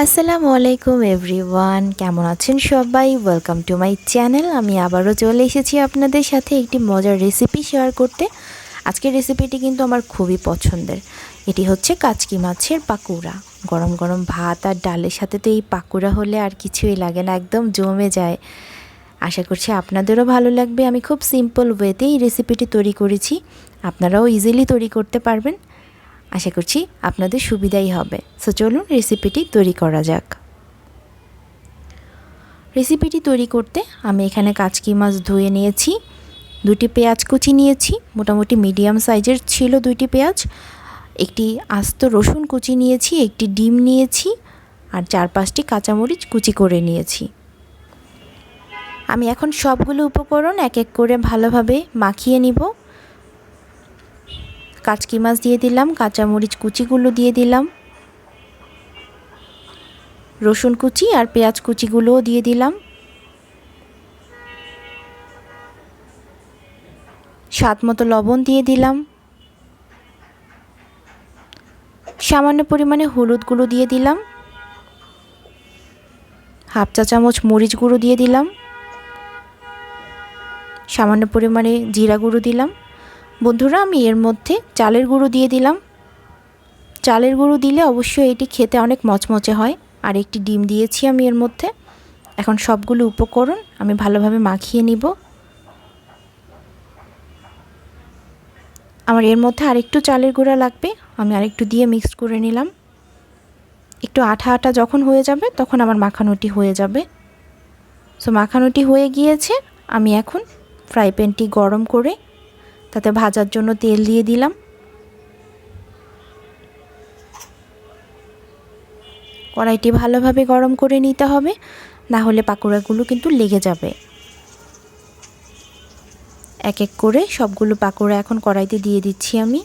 আসসালামু আলাইকুম এভরিওয়ান, কেমন আছেন সবাই? Welcome to my channel. আমি আবারও চলে এসেছি আপনাদের সাথে একটি মজার রেসিপি শেয়ার করতে। আজকের রেসিপিটি কিন্তু আমার খুবই পছন্দের। এটি হচ্ছে কাচকি মাছের পাকোড়া। গরম গরম ভাত আর ডালের সাথে তো এই পাকোড়া হলে আর কিছুই লাগে না, একদম জমে যায়। আশা করছি আপনাদেরও ভালো লাগবে। আমি খুব সিম্পল ওয়েতে এই রেসিপিটি তৈরি করেছি, আপনারাও ইজিলি তৈরি করতে পারবেন। আশা করছি আপনাদের সুবিধাই হবে। সো চলুন রেসিপিটি তৈরি করা যাক। রেসিপিটি তৈরি করতে আমি এখানে কাচকি মাছ ধুয়ে নিয়েছি, 2টি পেঁয়াজ কুচি নিয়েছি, মোটামুটি মিডিয়াম সাইজের ছিল 2টি পেঁয়াজ, একটি আস্ত রসুন কুচি নিয়েছি, একটি ডিম নিয়েছি আর 4-5টি কাঁচামরিচ কুচি করে নিয়েছি। আমি এখন সবগুলো উপকরণ এক এক করে ভালোভাবে মাখিয়ে নিব। কাচকি মাছ দিয়ে দিলাম, কাঁচামরিচ কুচিগুলো দিয়ে দিলাম, রসুন কুচি আর পেঁয়াজ কুচিগুলোও দিয়ে দিলাম, স্বাদ মতো লবণ দিয়ে দিলাম, সামান্য পরিমাণে হলুদ গুঁড়ো দিয়ে দিলাম, হাফ চা চামচ মরিচ গুঁড়ো দিয়ে দিলাম, সামান্য পরিমাণে জিরা গুঁড়ো দিলাম। বন্ধুরা, আমি এর মধ্যে চালের গুঁড়ো দিয়ে দিলাম। চালের গুঁড়ো দিলে অবশ্যই এটি খেতে অনেক মচমচে হয়। আর একটি ডিম দিয়েছি আমি এর মধ্যে। এখন সবগুলো উপকরণ আমি ভালোভাবে মাখিয়ে নিব। আমার এর মধ্যে আরেকটু চালের গুঁড়া লাগবে, আমি আরেকটু দিয়ে মিক্সড করে নিলাম। একটু আঠা আঠা যখন হয়ে যাবে তখন আমার মাখানোটি হয়ে যাবে। সো মাখানোটি হয়ে গিয়েছে। আমি এখন ফ্রাই প্যানটি গরম করে তাতে ভাজার জন্য তেল দিয়ে দিলাম। কড়াইটি ভালোভাবে গরম করে নিতে হবে, না হলে পাকোড়াগুলো কিন্তু লেগে যাবে। এক এক করে সবগুলো পাকোড়া এখন কড়াইতে দিয়ে দিচ্ছি আমি।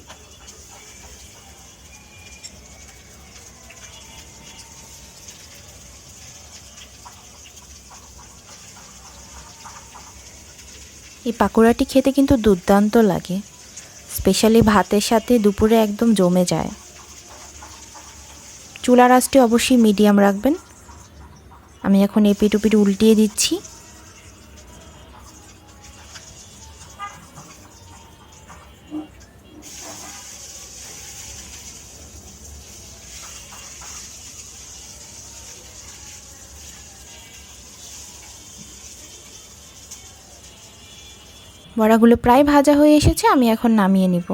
এই পাকোড়াটি খেতে কিন্তু দুর্দান্ত লাগে, স্পেশালি ভাতের সাথে দুপুরে একদম জমে যায়। চুলার আঁচটি অবশ্যই মিডিয়াম রাখবেন। আমি এখন এপিট ওপিট উল্টিয়ে দিচ্ছি। বড়াগুলো প্রায় ভাজা হয়ে এসেছে, আমি এখন নামিয়ে নিব।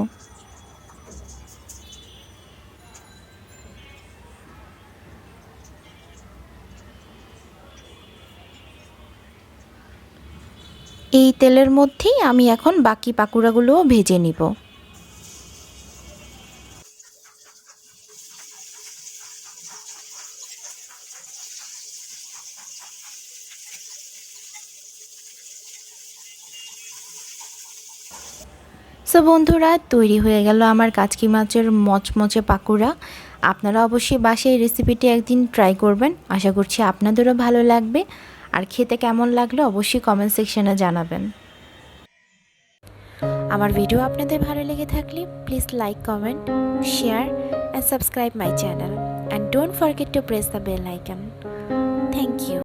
এই তেলের মধ্যেই আমি এখন বাকি পাকোড়াগুলোও ভেজে নিব। সো বন্ধুরা, তৈরি হয়ে গেল আমার কাচকি মাছের মচমচে পাকোড়া। আপনারা অবশ্যই বাসায় এই রেসিপিটি একদিন ট্রাই করবেন। আশা করছি আপনাদেরও ভালো লাগবে। আর খেতে কেমন লাগলো অবশ্যই কমেন্ট সেকশনে জানাবেন। আমার ভিডিও আপনাদের ভালো লেগে থাকলে please like, comment, share and subscribe my channel. And don't forget to press the bell icon. Thank you.